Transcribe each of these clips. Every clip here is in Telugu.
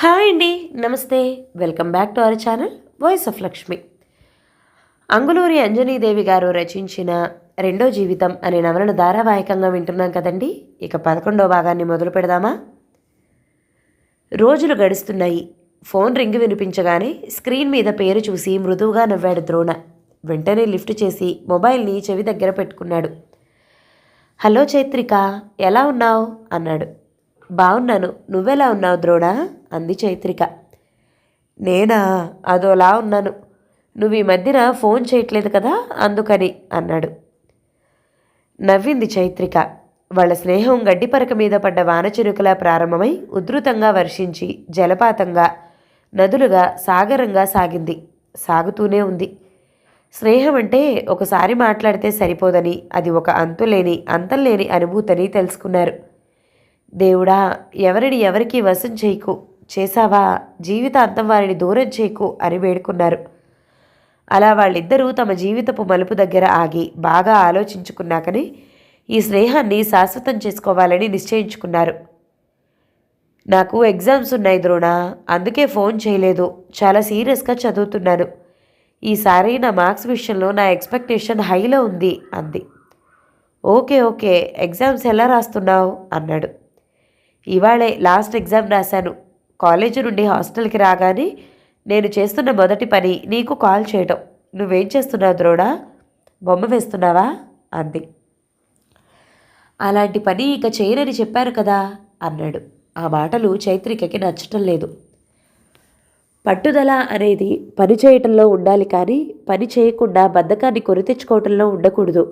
హాయ్ అండి, నమస్తే. Welcome back to our channel voice of Lakshmi. Anguluri Anjani Devi గారు రచించిన రెండో జీవితం అనే నవలను ధారావాహికంగా వింటున్నాం కదండి. ఇక 11వ భాగాన్ని మొదలు పెడదామా? రోజులు గడుస్తున్నాయి. ఫోన్ రింగ్ వినిపించగానే స్క్రీన్ మీద పేరు చూసి మృదువుగా నవ్వాడు ద్రోణ. వెంటనే లిఫ్ట్ చేసి మొబైల్ని చెవి దగ్గర పెట్టుకున్నాడు. హలో చైత్రిక, ఎలా ఉన్నావు అన్నాడు. బాగున్నాను, నువ్వెలా ఉన్నావు ద్రోణ అంది చైత్రిక. నేనా, అదోలా ఉన్నాను. నువ్వు ఈ మధ్యన ఫోన్ చేయట్లేదు కదా, అందుకని అన్నాడు. నవ్వింది చైత్రిక. వాళ్ళ స్నేహం గడ్డిపరక మీద పడ్డ వానచిరుకలా ప్రారంభమై ఉధృతంగా వర్షించి జలపాతంగా, నదులుగా, సాగరంగా సాగింది. సాగుతూనే ఉంది. స్నేహం అంటే ఒకసారి మాట్లాడితే సరిపోదని, అది ఒక అంతులేని అంతంలేని అనుభూతిని తెలుసుకున్నారు. దేవుడా, ఎవరిని ఎవరికి వశం చేయకు, చేశావా జీవితాంతం వారిని దూరం చేయకు అని వేడుకున్నారు. అలా వాళ్ళిద్దరూ తమ జీవితపు మలుపు దగ్గర ఆగి బాగా ఆలోచించుకున్నాకనే ఈ స్నేహాన్ని శాశ్వతం చేసుకోవాలని నిశ్చయించుకున్నారు. నాకు ఎగ్జామ్స్ ఉన్నాయి ద్రోణ, అందుకే ఫోన్ చేయలేదు. చాలా సీరియస్గా చదువుతున్నాను. ఈసారి నా మార్క్స్ విషయంలో నా ఎక్స్పెక్టేషన్ హైలో ఉంది అంది. ఓకే ఓకే, ఎగ్జామ్స్ ఎలా రాస్తున్నావు అన్నాడు. ఇవాళే లాస్ట్ ఎగ్జామ్ రాశాను. కాలేజీ నుండి హాస్టల్కి రాగానే నేను చేస్తున్న మొదటి పని నీకు కాల్ చేయటం. నువ్వేం చేస్తున్నావు ద్రోణ? బొమ్మ వేస్తున్నావా అంది. అలాంటి పని ఇక చేయనని చెప్పారు కదా అన్నాడు. ఆ మాటలు చైత్రికకి నచ్చటం లేదు. పట్టుదల అనేది పని చేయటంలో ఉండాలి, కానీ పని చేయకుండా బద్ధకాన్ని కొని తెచ్చుకోవటంలో ఉండకూడదు.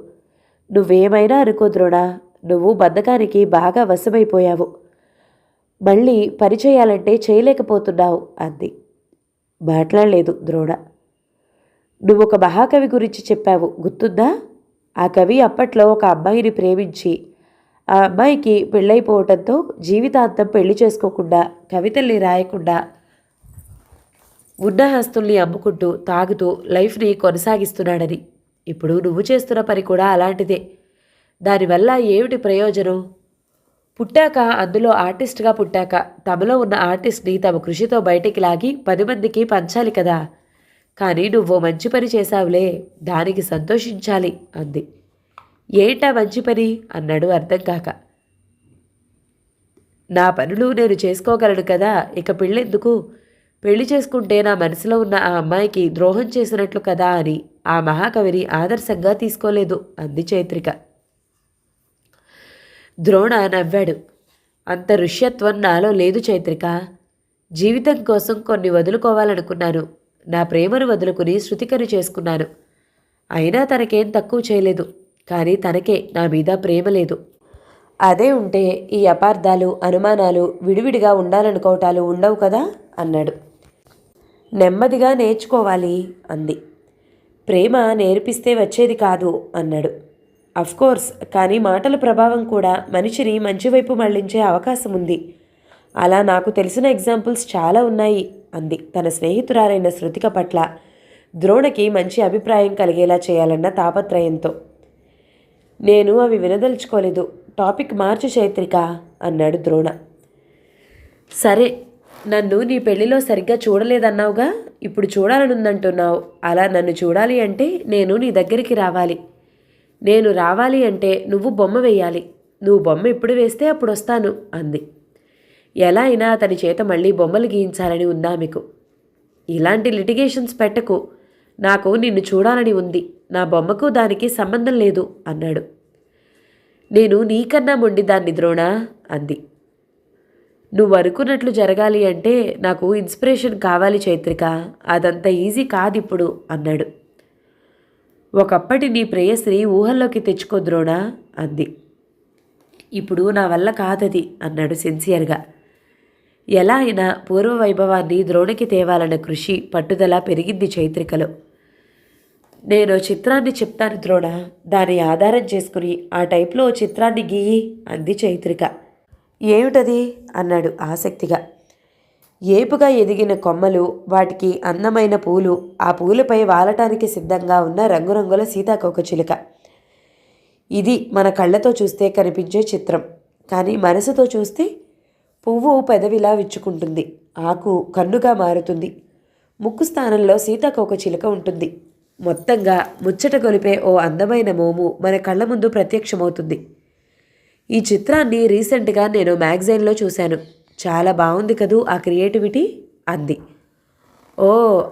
నువ్వేమైనా అనుకో ద్రోణ, నువ్వు బద్ధకానికి బాగా వశమైపోయావు. మళ్ళీ పని చేయాలంటే చేయలేకపోతున్నావు అంది. మాట్లాడలేదు ద్రోణ. నువ్వు ఒక మహాకవి గురించి చెప్పావు, గుర్తుందా? ఆ కవి అప్పట్లో ఒక అమ్మాయిని ప్రేమించి ఆ అమ్మాయికి పెళ్ళైపోవటంతో జీవితాంతం పెళ్లి చేసుకోకుండా, కవితల్ని రాయకుండా, ఉన్న ఆస్తుల్ని అమ్ముకుంటూ తాగుతూ లైఫ్ని కొనసాగిస్తున్నాడని. ఇప్పుడు నువ్వు చేస్తున్న పని కూడా అలాంటిదే. దానివల్ల ఏమిటి ప్రయోజనం? పుట్టాక, అందులో ఆర్టిస్ట్గా పుట్టాక తమలో ఉన్న ఆర్టిస్ట్ని తమ కృషితో బయటికి లాగి 10 మందికి పంచాలి కదా. కానీ నువ్వు మంచి పని చేశావులే, దానికి సంతోషించాలి అంది. ఏంటా మంచి పని అన్నాడు అర్థం కాక. నా పనులు నేను చేసుకోగలను కదా, ఇక పెళ్ళెందుకు? పెళ్లి చేసుకుంటే నా మనసులో ఉన్న ఆ అమ్మాయికి ద్రోహం చేసినట్లు కదా అని ఆ మహాకవిని ఆదర్శంగా తీసుకోలేదు అంది చైత్రిక. ద్రోణ నవ్వాడు. అంత ఋష్యత్వం నాలో లేదు చైత్రిక. జీవితం కోసం కొన్ని వదులుకోవాలనుకున్నాను. నా ప్రేమను వదులుకుని శృతికను చేసుకున్నాను. అయినా తనకేం తక్కువ చేయలేదు. కానీ తనకే నా మీద ప్రేమ లేదు. అదే ఉంటే ఈ అపార్థాలు, అనుమానాలు, విడివిడిగా ఉండాలనుకోవటాలు ఉండవు కదా అన్నాడు. నెమ్మదిగా నేర్చుకోవాలి అంది. ప్రేమ నేర్పిస్తే వచ్చేది కాదు అన్నాడు. అఫ్కోర్స్, కానీ మాటల ప్రభావం కూడా మనిషిని మంచివైపు మళ్లించే అవకాశం ఉంది. అలా నాకు తెలిసిన ఎగ్జాంపుల్స్ చాలా ఉన్నాయి అంది తన స్నేహితురాలైన శృతిక పట్ల ద్రోణకి మంచి అభిప్రాయం కలిగేలా చేయాలన్న తాపత్రయంతో. నేను అవి వినదలుచుకోలేదు. టాపిక్ మార్చు చైత్రిక అన్నాడు ద్రోణ. సరే, నన్ను నీ పెళ్లిలో సరిగ్గా చూడలేదన్నావుగా, ఇప్పుడు చూడాలనుందంటున్నావు. అలా నన్ను చూడాలి అంటే నేను నీ దగ్గరికి రావాలి. నేను రావాలి అంటే నువ్వు బొమ్మ వేయాలి. నువ్వు బొమ్మ ఎప్పుడు వేస్తే అప్పుడు వస్తాను అంది. ఎలా అయినా అతని చేత మళ్ళీ బొమ్మలు గీయించాలని ఉందా మీకు? ఇలాంటి లిటిగేషన్స్ పెట్టకు. నాకు నిన్ను చూడాలని ఉంది. నా బొమ్మకు దానికి సంబంధం లేదు అన్నాడు. నేను నీకన్నా మొండి దాన్ని ద్రోణ అంది. నువ్వు అనుకున్నట్లు జరగాలి అంటే నాకు ఇన్స్పిరేషన్ కావాలి చైత్రిక. అదంత ఈజీ కాదిప్పుడు అన్నాడు. ఒకప్పటి నీ ప్రేయస్ని ఊహల్లోకి తెచ్చుకో ద్రోణ అంది. ఇప్పుడు నా వల్ల కాదది అన్నాడు సిన్సియర్గా. ఎలా అయినా పూర్వ వైభవాన్ని ద్రోణకి తేవాలన్న కృషి, పట్టుదల పెరిగింది చైత్రికలో. నేను చిత్రాన్ని చెప్తాను ద్రోణ, దాన్ని ఆధారం చేసుకుని ఆ టైప్లో చిత్రాన్ని గీయి అంది చైత్రిక. ఏమిటది అన్నాడు ఆసక్తిగా. ఏపుగా ఎదిగిన కొమ్మలు, వాటికి అందమైన పూలు, ఆ పూలపై వాలటానికి సిద్ధంగా ఉన్న రంగురంగుల సీతాకోకచిలుక. ఇది మన కళ్ళతో చూస్తే కనిపించే చిత్రం. కానీ మనసుతో చూస్తే పువ్వు పెదవిలా విచ్చుకుంటుంది. ఆకు కన్నుగా మారుతుంది. ముక్కు స్థానంలో సీతాకోక చిలుక ఉంటుంది. మొత్తంగా ముచ్చట గొలిపే ఓ అందమైన మోము మన కళ్ళ ముందు ప్రత్యక్షమవుతుంది. ఈ చిత్రాన్ని రీసెంట్గా నేను మ్యాగజైన్లో చూశాను. చాలా బాగుంది కదూ ఆ క్రియేటివిటీ అంది. ఓ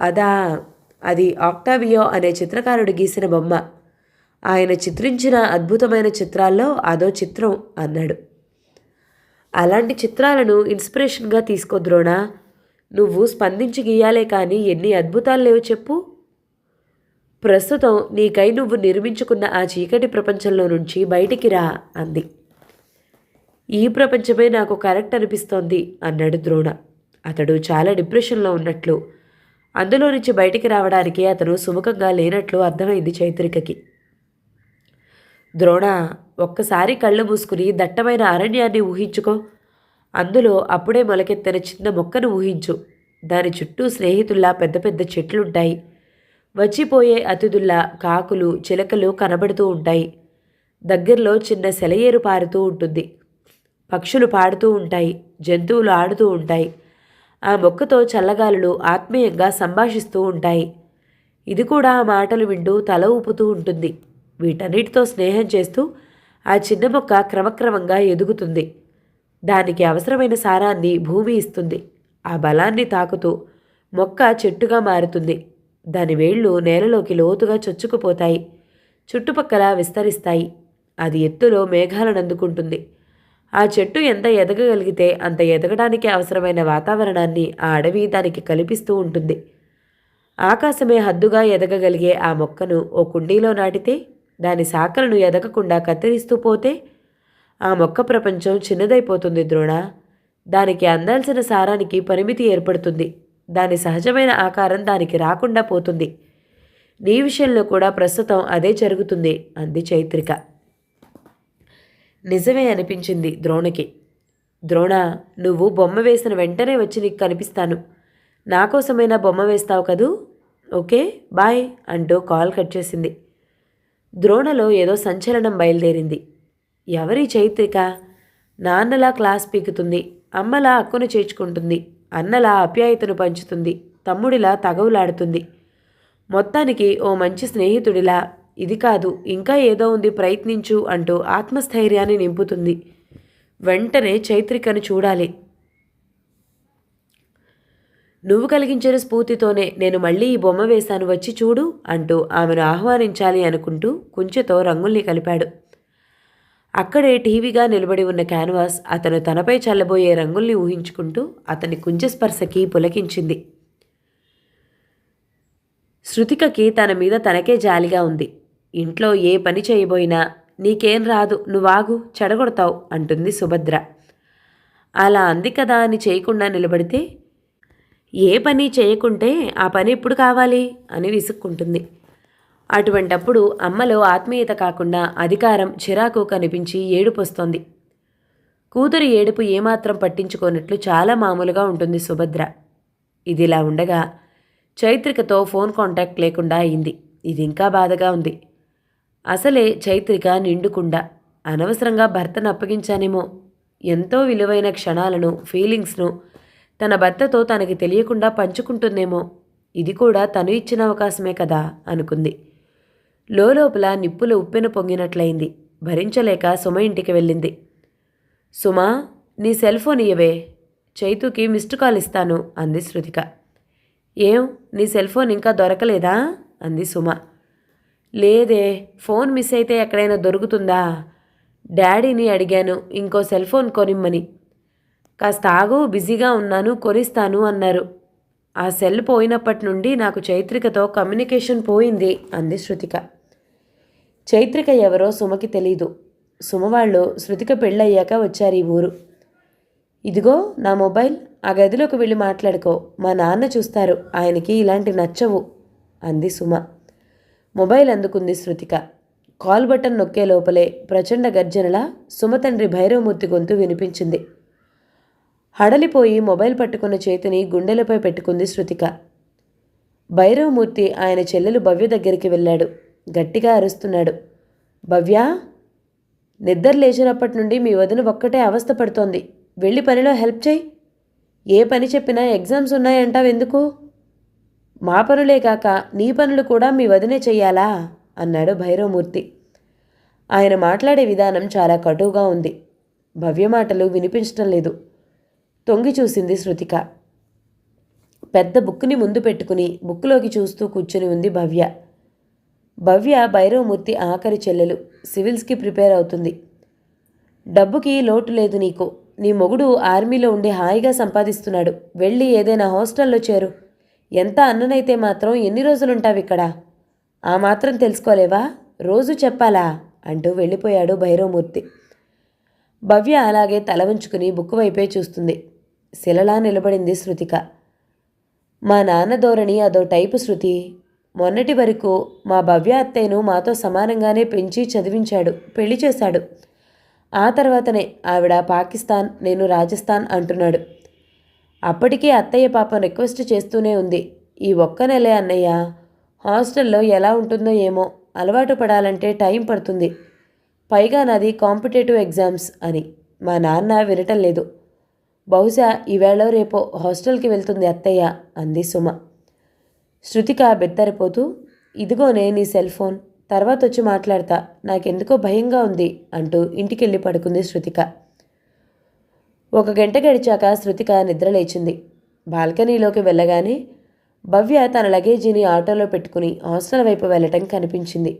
అదా, అది ఆక్టావియో అనే చిత్రకారుడు గీసిన బొమ్మ. ఆయన చిత్రించిన అద్భుతమైన చిత్రాల్లో అదో చిత్రం అన్నాడు. అలాంటి చిత్రాలను ఇన్స్పిరేషన్గా తీసుకో ద్రోణ. నువ్వు స్పందించి గీయాలే కానీ ఎన్ని అద్భుతాలు లేవు చెప్పు. ప్రస్తుతం నీకై నువ్వు నిర్మించుకున్న ఆ చీకటి ప్రపంచంలో నుంచి బయటికి రా అంది. ఈ ప్రపంచమే నాకు కరెక్ట్ అనిపిస్తోంది అన్నాడు ద్రోణ. అతడు చాలా డిప్రెషన్లో ఉన్నట్లు, అందులో నుంచి బయటికి రావడానికి అతను సుముఖంగా లేనట్లు అర్థమైంది చైత్రికకి. ద్రోణ, ఒక్కసారి కళ్ళు మూసుకుని దట్టమైన అరణ్యాన్ని ఊహించుకో. అందులో అప్పుడే మొలకెత్తిన చిన్న మొక్కను ఊహించు. దాని చుట్టూ స్నేహితుల్లా పెద్ద పెద్ద చెట్లుంటాయి. వచ్చిపోయే అతిథుల్లా కాకులు చిలకలు కనబడుతూ ఉంటాయి. దగ్గరలో చిన్న సెలయేరు పారుతూ ఉంటుంది. పక్షులు పాడుతూ ఉంటాయి. జంతువులు ఆడుతూ ఉంటాయి. ఆ మొక్కతో చల్లగాలులు ఆత్మీయంగా సంభాషిస్తూ ఉంటాయి. ఇది కూడా ఆ మాటలు వింటూ తల ఊపుతూ ఉంటుంది. వీటన్నిటితో స్నేహం చేస్తూ ఆ చిన్న మొక్క క్రమక్రమంగా ఎదుగుతుంది. దానికి అవసరమైన సారాన్ని భూమి ఇస్తుంది. ఆ బలాన్ని తాకుతూ మొక్క చెట్టుగా మారుతుంది. దాని వేళ్ళు నేలలోకి లోతుగా చొచ్చుకుపోతాయి. చుట్టుపక్కల విస్తరిస్తాయి. అది ఎత్తులో మేఘాలను అందుకుంటుంది. ఆ చెట్టు ఎంత ఎదగగలిగితే అంత ఎదగడానికి అవసరమైన వాతావరణాన్ని ఆ అడవి దానికి కల్పిస్తూ ఉంటుంది. ఆకాశమే హద్దుగా ఎదగగలిగే ఆ మొక్కను ఓ కుండీలో నాటితే, దాని శాఖలను ఎదగకుండా కత్తిరిస్తూ పోతే ఆ మొక్క ప్రపంచం చిన్నదైపోతుంది ద్రోణ. దానికి అందాల్సిన సారానికి పరిమితి ఏర్పడుతుంది. దాని సహజమైన ఆకారం దానికి రాకుండా పోతుంది. నీ విషయంలో కూడా ప్రస్తుతం అదే జరుగుతుంది అంది చైత్రిక. నిజమే అనిపించింది ద్రోణకి. ద్రోణ, నువ్వు బొమ్మ వేసిన వెంటనే వచ్చి నీకు కనిపిస్తాను. నా కోసమైనా బొమ్మ వేస్తావు కదూ? ఓకే బాయ్ అంటూ కాల్ కట్ చేసింది. ద్రోణలో ఏదో సంచలనం బయలుదేరింది. ఎవరి చైత్రిక? నాన్నలా క్లాస్ పీకుతుంది, అమ్మలా అక్కును చేర్చుకుంటుంది, అన్నలా ఆప్యాయతను పంచుతుంది, తమ్ముడిలా తగవులాడుతుంది. మొత్తానికి ఓ మంచి స్నేహితుడిలా, ఇది కాదు ఇంకా ఏదో ఉంది ప్రయత్నించు అంటూ ఆత్మస్థైర్యాన్ని నింపుతుంది. వెంటనే చైత్రికను చూడాలి. నువ్వు కలిగించిన స్ఫూర్తితోనే నేను మళ్ళీ ఈ బొమ్మ వేశాను, వచ్చి చూడు అంటూ ఆమెను ఆహ్వానించాలి అనుకుంటూ కుంచెతో రంగుల్ని కలిపాడు. అక్కడే టీవీగా నిలబడి ఉన్న క్యాన్వాస్ అతను తనపై చల్లబోయే రంగుల్ని ఊహించుకుంటూ అతని కుంచెస్పర్శకి పులకించింది. శృతికకి తన మీద తనకే జాలిగా ఉంది. ఇంట్లో ఏ పని చేయబోయినా నీకేం రాదు, నువ్వాగు, చెడగొడతావు అంటుంది సుభద్ర. అలా అంది కదా అని చేయకుండా నిలబడితే, ఏ పని చేయకుంటే ఆ పని ఎప్పుడు కావాలి అని విసుక్కుంటుంది. అటువంటప్పుడు అమ్మలో ఆత్మీయత కాకుండా అధికారం, చిరాకు కనిపించి ఏడుపొస్తోంది. కూతురి ఏడుపు ఏమాత్రం పట్టించుకోనట్లు చాలా మామూలుగా ఉంటుంది సుభద్ర. ఇదిలా ఉండగా చైత్రికతో ఫోన్ కాంటాక్ట్ లేకుండా అయింది. ఇది ఇంకా బాధగా ఉంది. అసలే చైత్రిక నిండుకుండా అనవసరంగా భర్తను అప్పగించానేమో. ఎంతో విలువైన క్షణాలను, ఫీలింగ్స్ను తన భర్తతో తనకి తెలియకుండా పంచుకుంటుందేమో. ఇది కూడా తను ఇచ్చిన అవకాశమే కదా అనుకుంది. లోపల నిప్పులు ఉప్పెన పొంగినట్లయింది. భరించలేక సుమ ఇంటికి వెళ్ళింది. సుమా, నీ సెల్ ఫోన్ ఇయ్యవే, చైతుకి మిస్డ్ కాల్ ఇస్తాను అంది శృతిక. ఏం, నీ సెల్ ఫోన్ ఇంకా దొరకలేదా అంది సుమ. లేదే, ఫోన్ మిస్ అయితే ఎక్కడైనా దొరుకుతుందా? డాడీని అడిగాను ఇంకో సెల్ ఫోన్ కొనిమ్మని. కాస్త ఆగు, బిజీగా ఉన్నాను, కొనిస్తాను అన్నారు. ఆ సెల్ పోయినప్పటి నుండి నాకు చైత్రికతో కమ్యూనికేషన్ పోయింది అంది శృతిక. చైత్రిక ఎవరో సుమకి తెలీదు. సుమ వాళ్ళు శృతిక పెళ్ళయ్యాక వచ్చారు ఈ ఊరు. ఇదిగో నా మొబైల్, ఆ గదిలోకి వెళ్ళి మాట్లాడుకో, మా నాన్న చూస్తారు, ఆయనకి ఇలాంటి నచ్చవు అంది సుమ. మొబైల్ అందుకుంది శృతిక. కాల్ బటన్ నొక్కే లోపలే ప్రచండ గర్జనలా సుమ తండ్రి భైరవమూర్తి గొంతు వినిపించింది. హడలిపోయి మొబైల్ పట్టుకున్న చేతిని గుండెలపై పెట్టుకుంది శృతిక. భైరవమూర్తి ఆయన చెల్లెలు భవ్య దగ్గరికి వెళ్ళాడు. గట్టిగా అరుస్తున్నాడు. భవ్య, నిద్ర లేచినప్పటి నుండి మీ వదిన ఒక్కటే అవస్థ పడుతోంది, వెళ్ళి పనిలో హెల్ప్ చేయి. ఏ పని చెప్పినా ఎగ్జామ్స్ ఉన్నాయంటావెందుకు? మా పనులే కాక నీ పనులు కూడా మీ వదినే చెయ్యాలా అన్నాడు భైరవమూర్తి. ఆయన మాట్లాడే విధానం చాలా కటువుగా ఉంది. భవ్య మాటలు వినిపించటం లేదు. తొంగి చూసింది శృతిక. పెద్ద బుక్కుని ముందు పెట్టుకుని బుక్కులోకి చూస్తూ కూర్చుని ఉంది భవ్య. భవ్య భైరవమూర్తి ఆఖరి చెల్లెలు. సివిల్స్కి ప్రిపేర్ అవుతుంది. డబ్బుకి లోటు లేదు నీకు. నీ మొగుడు ఆర్మీలో ఉండి హాయిగా సంపాదిస్తున్నాడు. వెళ్ళి ఏదైనా హాస్టల్లో చేరు. ఎంత అన్ననైతే మాత్రం ఎన్ని రోజులుంటావిక్కడ? ఆ మాత్రం తెలుసుకోలేవా? రోజు చెప్పాలా అంటూ వెళ్ళిపోయాడు భైరవమూర్తి. భవ్య అలాగే తల ఉంచుకుని బుక్కు వైపే చూస్తుంది. శిలలా నిలబడింది శృతిక. మా నాన్న ధోరణి అదో టైపు శృతి. మొన్నటి వరకు మా భవ్య అత్తయ్యను మాతో సమానంగానే పెంచి చదివించాడు, పెళ్లి చేశాడు. ఆ తర్వాతనే ఆవిడ పాకిస్తాన్, నేను రాజస్థాన్ అంటున్నాడు. అప్పటికీ అత్తయ్య పాపం రిక్వెస్ట్ చేస్తూనే ఉంది. ఈ ఒక్క నెలే అన్నయ్య, హాస్టల్లో ఎలా ఉంటుందో ఏమో, అలవాటు పడాలంటే టైం పడుతుంది. పైగా నాది కాంపిటేటివ్ ఎగ్జామ్స్ అని. మా నాన్న వినటం లేదు. బహుశా ఈవేళ రేపో హాస్టల్కి వెళ్తుంది అత్తయ్య అంది సుమ. శృతిక బెత్తరిపోతూ, ఇదిగోనే నీ సెల్ ఫోన్, తర్వాత వచ్చి మాట్లాడతా, నాకెందుకో భయంగా ఉంది అంటూ ఇంటికెళ్ళి పడుకుంది శృతిక. 1 గంట గడిచాక శృతిక నిద్రలేచింది. బాల్కనీలోకి వెళ్ళగానే భవ్య తన లగేజీని ఆటోలో పెట్టుకుని హాస్టల్ వైపు వెళ్ళటం కనిపించింది.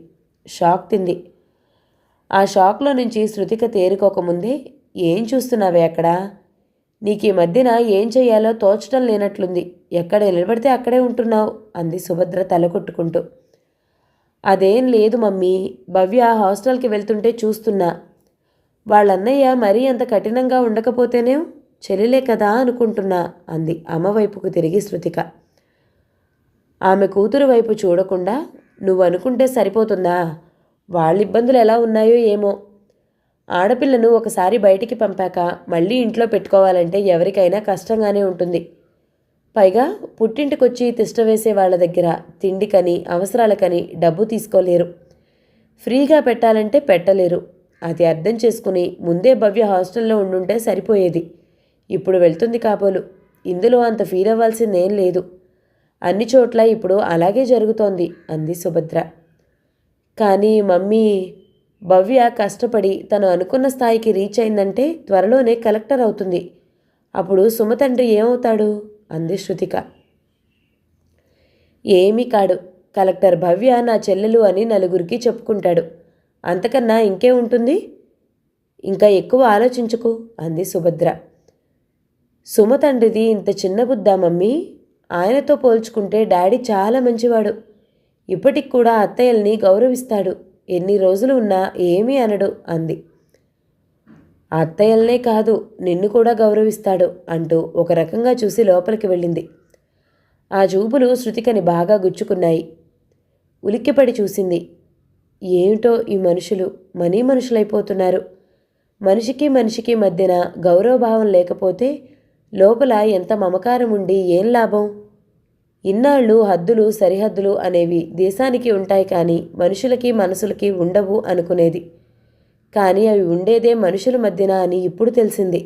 షాక్ తింది. ఆ షాక్లో నుంచి శృతిక తేరుకోకముందే, ఏం చూస్తున్నావే అక్కడ? నీకు ఈ మధ్యన ఏం చెయ్యాలో తోచడం లేనట్లుంది. ఎక్కడ నిలబడితే అక్కడే ఉంటున్నావు అంది సుభద్ర తల కొట్టుకుంటూ. అదేం లేదు మమ్మీ, భవ్య హాస్టల్కి వెళ్తుంటే చూస్తున్నా. వాళ్ళన్నయ్య మరీ అంత కఠినంగా ఉండకపోతేనే చెల్లిలే కదా అనుకుంటున్నా అంది అమ్మ వైపుకు తిరిగి శృతిక. ఆమె కూతురు వైపు చూడకుండా, నువ్వు అనుకుంటే సరిపోతుందా? వాళ్ళ ఇబ్బందులు ఎలా ఉన్నాయో ఏమో. ఆడపిల్లను ఒకసారి బయటికి పంపాక మళ్ళీ ఇంట్లో పెట్టుకోవాలంటే ఎవరికైనా కష్టంగానే ఉంటుంది. పైగా పుట్టింటికొచ్చి తిష్టవేసే వాళ్ళ దగ్గర తిండికని, అవసరాలకని డబ్బు తీసుకోలేరు. ఫ్రీగా పెట్టాలంటే పెట్టలేరు. అది అర్థం చేసుకుని ముందే భవ్య హాస్టల్లో ఉండుంటే సరిపోయేది. ఇప్పుడు వెళ్తుంది కాబోలు. ఇందులో అంత ఫీల్ అవ్వాల్సిందేం లేదు. అన్ని చోట్ల ఇప్పుడు అలాగే జరుగుతోంది అంది సుభద్ర. కానీ మమ్మీ, భవ్య కష్టపడి తను అనుకున్న స్థాయికి రీచ్ అయిందంటే త్వరలోనే కలెక్టర్ అవుతుంది. అప్పుడు సుమ తండ్రి ఏమవుతాడు అంది శృతిక. ఏమీ కాడు. కలెక్టర్ భవ్య నా చెల్లెలు అని నలుగురికి చెప్పుకుంటాడు. అంతకన్నా ఇంకే ఉంటుంది? ఇంకా ఎక్కువ ఆలోచించుకు అంది సుభద్ర. సుమ తండ్రిది ఇంత చిన్న బుద్దా మమ్మీ? ఆయనతో పోల్చుకుంటే డాడీ చాలా మంచివాడు. ఇప్పటికి కూడా అత్తయ్యల్ని గౌరవిస్తాడు. ఎన్ని రోజులు ఉన్నా ఏమీ అనడు అంది. అత్తయ్యల్నే కాదు, నిన్ను కూడా గౌరవిస్తాడు అంటూ ఒక రకంగా చూసి లోపలికి వెళ్ళింది. ఆ చూపులు శృతికని బాగా గుచ్చుకున్నాయి. ఉలిక్కిపడి చూసింది. ఏమిటో ఈ మనుషులు మనుషులైపోతున్నారు. మనిషికి మనిషికి మధ్యన గౌరవభావం లేకపోతే లోపల ఎంత మమకారం ఉండి ఏం లాభం? ఇన్నాళ్ళు హద్దులు సరిహద్దులు అనేవి దేశానికి ఉంటాయి కానీ మనుషులకి మనసులకి ఉండవు అనుకునేది. కానీ అవి ఉండేదే మనుషుల మధ్యన అని ఇప్పుడు తెలిసింది.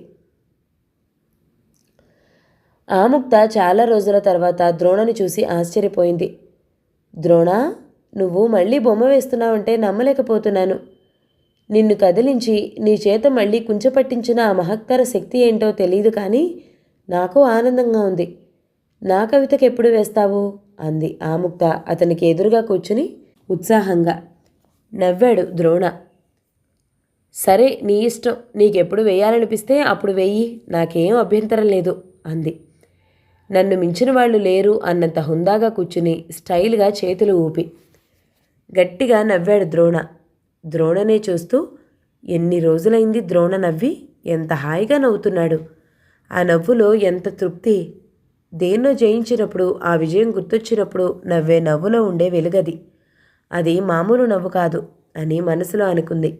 ఆముక్త చాలా రోజుల తర్వాత ద్రోణని చూసి ఆశ్చర్యపోయింది. ద్రోణ, నువ్వు మళ్ళీ బొమ్మ వేస్తున్నావంటే నమ్మలేకపోతున్నాను. నిన్ను కదిలించి నీ చేత మళ్ళీ కుంచపట్టించిన ఆ మహత్తర శక్తి ఏంటో తెలియదు కానీ నాకు ఆనందంగా ఉంది. నా కవితకి ఎప్పుడు వేస్తావు అంది ఆముక్త అతనికి ఎదురుగా కూర్చుని ఉత్సాహంగా. నవ్వాడు ద్రోణ. సరే, నీ ఇష్టం. నీకెప్పుడు వేయాలనిపిస్తే అప్పుడు వెయ్యి, నాకేం అభ్యంతరం లేదు అంది. నన్ను మించిన వాళ్ళు లేరు అన్నంత హుందాగా కూర్చుని స్టైల్గా చేతులు ఊపి. గట్టిగా నవ్వాడు ద్రోణ. ద్రోణనే చూస్తూ, ఎన్ని రోజులైంది ద్రోణ నవ్వి? ఎంత హాయిగా నవ్వుతున్నాడు. ఆ నవ్వులో ఎంత తృప్తి. దేన్నో జయించినప్పుడు, ఆ విజయం గుర్తొచ్చినప్పుడు నవ్వే నవ్వులో ఉండే వెలుగది. అది మామూలు నవ్వు కాదు అని మనసులో అనుకుంది.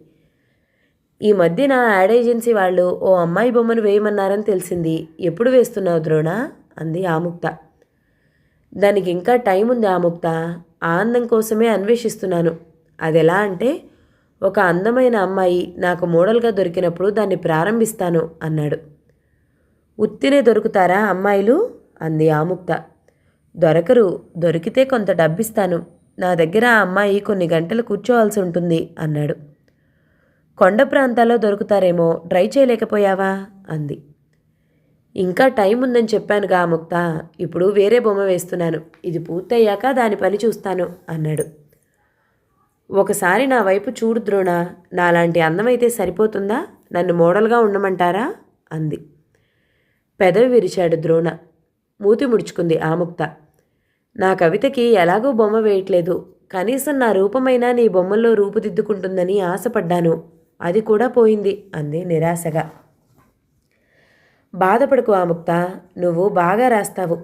ఈ మధ్యన యాడ్ ఏజెన్సీ వాళ్ళు ఓ అమ్మాయి బొమ్మను వేయమన్నారని తెలిసింది. ఎప్పుడు వేస్తున్నావు ద్రోణ అంది ఆముక్త. దానికి ఇంకా టైం ఉంది ఆముక్త. ఆ అందం కోసమే అన్వేషిస్తున్నాను. అదెలా అంటే, ఒక అందమైన అమ్మాయి నాకు మోడల్గా దొరికినప్పుడు దాన్ని ప్రారంభిస్తాను అన్నాడు. ఉత్తినే దొరుకుతారా అమ్మాయిలు అంది ఆముక్త. దొరకరు, దొరికితే కొంత డబ్బిస్తాను. నా దగ్గర ఆ అమ్మాయి కొన్ని గంటలు కూర్చోవాల్సి ఉంటుంది అన్నాడు. కొండ ప్రాంతాల్లో దొరుకుతారేమో, ట్రై చేయలేకపోయావా అంది. ఇంకా టైం ఉందని చెప్పానుగా ఆముక్త, ఇప్పుడు వేరే బొమ్మ వేస్తున్నాను, ఇది పూర్తయ్యాక దాని పని చూస్తాను అన్నాడు. ఒకసారి నా వైపు చూడు ద్రోణ, నాలాంటి అందమైతే సరిపోతుందా, నన్ను మోడల్గా ఉండమంటారా అంది. పెదవి విరిచాడు ద్రోణ. మూతి ముడుచుకుంది ఆముక్త. నా కవితకి ఎలాగో బొమ్మ వేయట్లేదు, కనీసం నా రూపమైనా నీ బొమ్మల్లో రూపుదిద్దుకుంటుందని ఆశపడ్డాను, అది కూడా పోయింది అంది నిరాశగా. బాధపడకు ఆముక్త, నువ్వు బాగా రాస్తావు,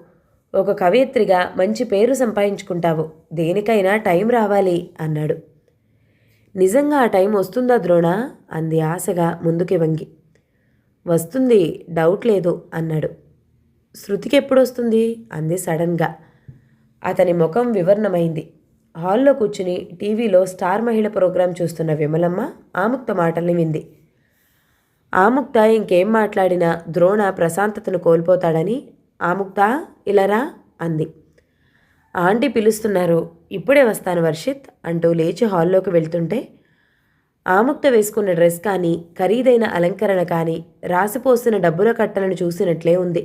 ఒక కవయిత్రిగా మంచి పేరు సంపాదించుకుంటావు, దేనికైనా టైం రావాలి అన్నాడు. నిజంగా ఆ టైం వస్తుందా ద్రోణ అంది ఆశగా ముందుకి వంగి. వస్తుంది, డౌట్ లేదు అన్నాడు. శృతికి ఎప్పుడొస్తుంది అంది సడన్గా. అతని ముఖం వివర్ణమైంది. హాల్లో కూర్చుని టీవీలో స్టార్ మహిళ ప్రోగ్రాం చూస్తున్న విమలమ్మ ఆముక్త మాటల్ని వింది. ఆముక్త ఇంకేం మాట్లాడినా ద్రోణ ప్రశాంతతను కోల్పోతాడని, ఆముక్త ఇలారా అంది. ఆంటీ పిలుస్తున్నారు, ఇప్పుడే వస్తాను వర్షిత్ అంటూ లేచి హాల్లోకి వెళ్తుంటే ఆముక్త వేసుకున్న డ్రెస్ కానీ ఖరీదైన అలంకరణ కానీ రాసిపోసిన డబ్బుల కట్టలను చూసినట్లే ఉంది.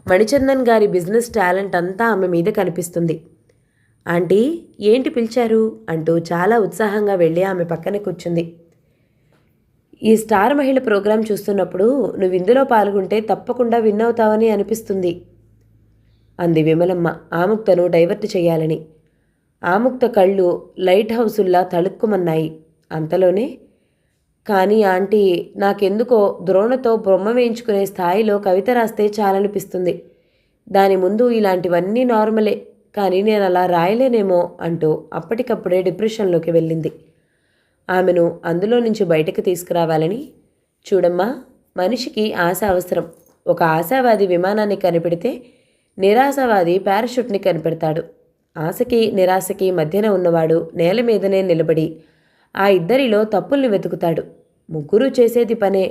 మణిచందన్ గారి బిజినెస్ టాలెంట్ అంతా ఆమె మీద కనిపిస్తుంది. ఆంటీ ఏంటి పిలిచారు అంటూ చాలా ఉత్సాహంగా వెళ్ళి ఆమె పక్కన కూర్చుంది. ఈ స్టార్ మహిళ ప్రోగ్రాం చూస్తున్నప్పుడు నువ్వు ఇందులో పాల్గొంటే తప్పకుండా విన్ అవుతావని అనిపిస్తుంది అంది విమలమ్మ ఆముక్తను డైవర్ట్ చేయాలని. ఆముక్త కళ్ళు లైట్ హౌసుల్లా తళుక్కుమన్నాయి. అంతలోనే, కానీ ఆంటీ, నాకెందుకో ద్రోణతో బొమ్మ వేయించుకునే స్థాయిలో కవిత రాస్తే చాలనిపిస్తుంది, దాని ముందు ఇలాంటివన్నీ నార్మలే, కానీ నేను అలా రాయలేనేమో అంటూ అప్పటికప్పుడే డిప్రెషన్లోకి వెళ్ళింది. ఆమెను అందులో నుంచి బయటకు తీసుకురావాలని, చూడమ్మా, మనిషికి ఆశ అవసరం, ఒక ఆశావాది విమానాన్ని కనిపెడితే నిరాశవాది పారాషూట్ని కనిపెడతాడు. ఆశకి నిరాశకి మధ్యన ఉన్నవాడు నేల మీదనే నిలబడి ఆ ఇద్దరిలో తప్పుల్ని వెతుకుతాడు. ముగ్గురు చేసేది పనే,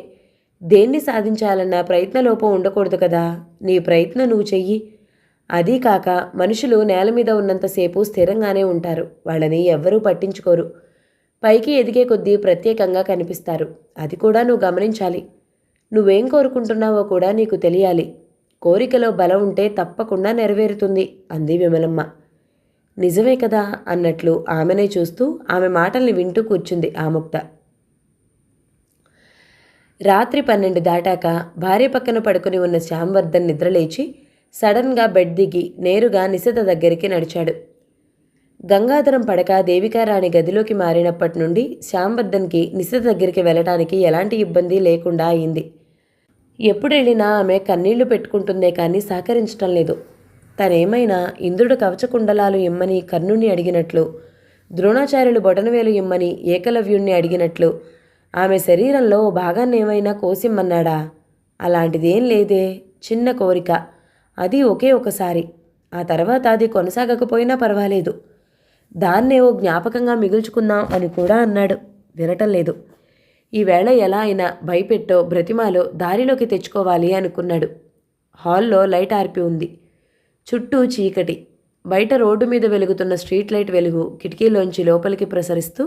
దేన్ని సాధించాలన్నా ప్రయత్నలోపం ఉండకూడదు కదా, నీ ప్రయత్నం నువ్వు చెయ్యి. అదీ కాక మనుషులు నేల మీద ఉన్నంతసేపు స్థిరంగానే ఉంటారు, వాళ్ళని ఎవ్వరూ పట్టించుకోరు, పైకి ఎదిగే కొద్దీ ప్రత్యేకంగా కనిపిస్తారు, అది కూడా నువ్వు గమనించాలి. నువ్వేం కోరుకుంటున్నావో కూడా నీకు తెలియాలి, కోరికలో బలం ఉంటే తప్పకుండా నెరవేరుతుంది అంది విమలమ్మ. నిజమే కదా అన్నట్లు ఆమెనే చూస్తూ ఆమె మాటల్ని వింటూ కూర్చుంది ఆముక్త. రాత్రి 12 దాటాక భార్య పక్కన పడుకుని ఉన్న శ్యాంవర్ధన్ నిద్రలేచి సడన్గా బెడ్ దిగి నేరుగా నిశిత దగ్గరికి నడిచాడు. గంగాధరం పడక దేవికారాణి గదిలోకి మారినప్పటి నుండి శ్యాంవర్ధన్కి నిశిత దగ్గరికి వెళ్ళటానికి ఎలాంటి ఇబ్బంది లేకుండా అయింది. ఎప్పుడెళ్ళినా ఆమె కన్నీళ్లు పెట్టుకుంటుందే కానీ సహకరించటం లేదు. తనేమైనా ఇంద్రుడు కవచకుండలాలు ఇమ్మని కర్ణుని అడిగినట్లు, ద్రోణాచార్యులు బొటనవేలు ఇమ్మని ఏకలవ్యుణ్ణి అడిగినట్లు ఆమె శరీరంలో భాగాన్నేమైనా కోసిమ్మన్నాడా? అలాంటిదేం లేదే, చిన్న కోరిక, అది ఒకే ఒకసారి, ఆ తర్వాత అది కొనసాగకపోయినా పర్వాలేదు, దాన్నేవో జ్ఞాపకంగా మిగుల్చుకుందాం అని కూడా అన్నాడు. వినటం లేదు. ఈవేళ ఎలా అయినా భయపెట్టో బ్రతిమాలో దారిలోకి తెచ్చుకోవాలి అనుకున్నాడు. హాల్లో లైట్ ఆర్పి ఉంది. చుట్టూ చీకటి. బయట రోడ్డు మీద వెలుగుతున్న స్ట్రీట్ లైట్ వెలుగు కిటికీలోంచి లోపలికి ప్రసరిస్తూ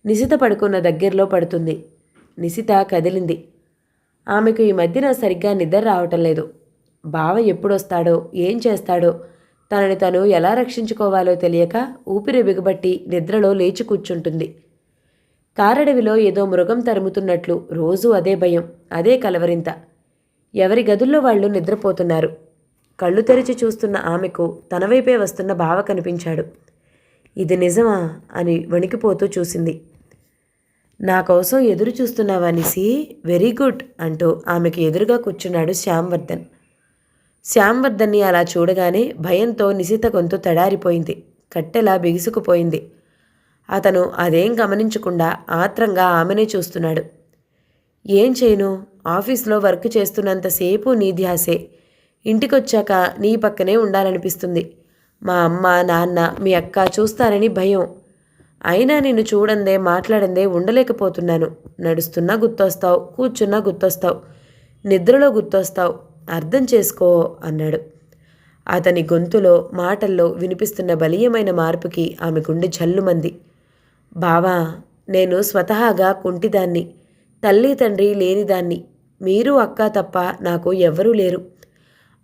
నిశిత పడుకున్న దగ్గరలో పడుతుంది. నిశిత కదిలింది. ఆమెకు ఈ మధ్యన సరిగ్గా నిద్ర రావటం లేదు. బావ ఎప్పుడొస్తాడో, ఏం చేస్తాడో, తనని తను ఎలా రక్షించుకోవాలో తెలియక ఊపిరి బిగబట్టి నిద్రలో లేచి కూర్చుంటుంది. కారడవిలో ఏదో మృగం తరుముతున్నట్లు రోజూ అదే భయం, అదే కలవరింత. ఎవరి గదుల్లో వాళ్ళు నిద్రపోతున్నారు. కళ్ళు తెరిచి చూస్తున్న ఆమెకు తన వైపే వస్తున్న బావ కనిపించాడు. ఇది నిజమా అని వణికిపోతూ చూసింది. నా కోసం ఎదురు చూస్తున్నావా నిసి? వెరీ గుడ్ అంటూ ఆమెకు ఎదురుగా కూర్చున్నాడు శ్యాంవర్ధన్. శ్యాంవర్ధన్ని అలా చూడగానే భయంతో నిశిత గొంతు తడారిపోయింది, కట్టెలా బిగుసుకుపోయింది. అతను అదేం గమనించకుండా ఆత్రంగా ఆమెనే చూస్తున్నాడు. ఏం చేయను, ఆఫీస్లో వర్క్ చేస్తున్నంతసేపు నీ ధ్యాసే, ఇంటికొచ్చాక నీ పక్కనే ఉండాలనిపిస్తుంది. మా అమ్మ నాన్న మీ అక్క చూస్తారని భయం, అయినా నిన్ను చూడందే మాట్లాడందే ఉండలేకపోతున్నాను. నడుస్తున్నా గుర్తొస్తావు, కూర్చున్నా గుర్తొస్తావు, నిద్రలో గుర్తొస్తావు, అర్థం చేసుకో అన్నాడు. అతని గొంతులో మాటల్లో వినిపిస్తున్న బలీయమైన మార్పుకి ఆమె గుండె జల్లుమంది. బావా, నేను స్వతహాగా కుంటిదాన్ని, తల్లి తండ్రి లేనిదాన్ని. మీరు అక్క తప్ప నాకు ఎవ్వరూ లేరు.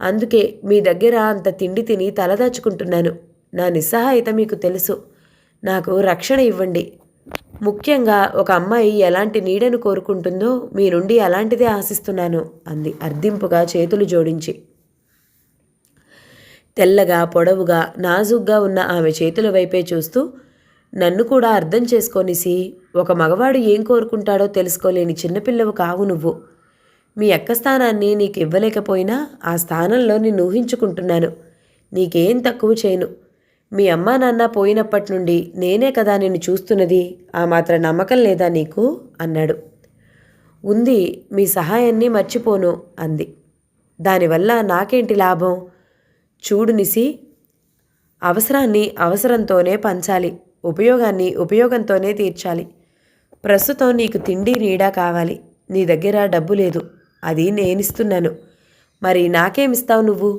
అందుకే మీ దగ్గర అంత తిండి తిని తలదాచుకుంటున్నాను. నా నిస్సహాయత మీకు తెలుసు. నాకు రక్షణ ఇవ్వండి. ముఖ్యంగా ఒక అమ్మాయి ఎలాంటి నీడను కోరుకుంటుందో మీ నుండి అలాంటిదే ఆశిస్తున్నాను అంది అర్దింపుగా చేతులు జోడించి. తెల్లగా పొడవుగా నాజుగ్గా ఉన్న ఆమె చేతుల వైపే చూస్తూ, నన్ను కూడా అర్థం చేసుకోనిసి, ఒక మగవాడు ఏం కోరుకుంటాడో తెలుసుకోలేని చిన్నపిల్లవు కావు నువ్వు. మీ అక్క స్థానాన్ని నీకు ఇవ్వలేకపోయినా ఆ స్థానంలో నిన్ను ఊహించుకుంటున్నాను. నీకేం తక్కువ చేయను. మీ అమ్మా నాన్న పోయినప్పటి నుండి నేనే కదా నిన్ను చూస్తున్నది. ఆ మాత్రం నమ్మకం లేదా నీకు అన్నాడు. ఉంది, మీ సహాయాన్ని మర్చిపోను అంది. దానివల్ల నాకేంటి లాభం? చూడు నిసి, అవసరాన్ని అవసరంతోనే పంచాలి, ఉపయోగాన్ని ఉపయోగంతోనే తీర్చాలి. ప్రస్తుతం నీకు తిండి నీడా కావాలి. నీ దగ్గర డబ్బు లేదు, అది నేనిస్తున్నాను. మరి నాకేమిస్తావు నువ్వు?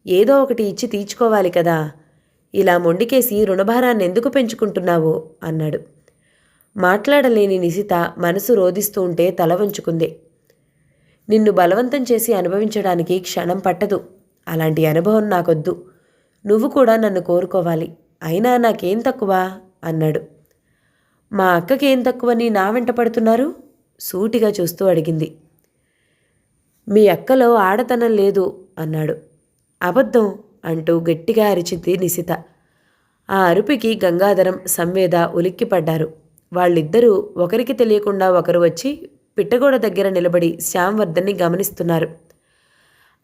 ఏదో ఒకటి ఇచ్చి తీర్చుకోవాలి కదా. ఇలా మొండికేసి రుణభారాన్ని ఎందుకు పెంచుకుంటున్నావు అన్నాడు. మాట్లాడలేని నిశిత మనసు రోధిస్తూ ఉంటే తల వంచుకుంది. నిన్ను బలవంతం చేసి అనుభవించడానికి క్షణం పట్టదు. అలాంటి అనుభవం నాకొద్దు. నువ్వు కూడా నన్ను కోరుకోవాలి. అయినా నాకేం తక్కువ అన్నాడు. మా అక్కకేం తక్కువని నా వెంట పడుతున్నారు? సూటిగా చూస్తూ అడిగింది. మీ అక్కలో ఆడతనం లేదు అన్నాడు. అబద్ధం అంటూ గట్టిగా అరిచింది నిశిత. ఆ అరుపుకి గంగాధరం, సంవేద ఉలిక్కిపడ్డారు. వాళ్ళిద్దరూ ఒకరికి తెలియకుండా ఒకరు వచ్చి పిట్టగోడ దగ్గర నిలబడి శ్యాంవర్ధన్ని గమనిస్తున్నారు.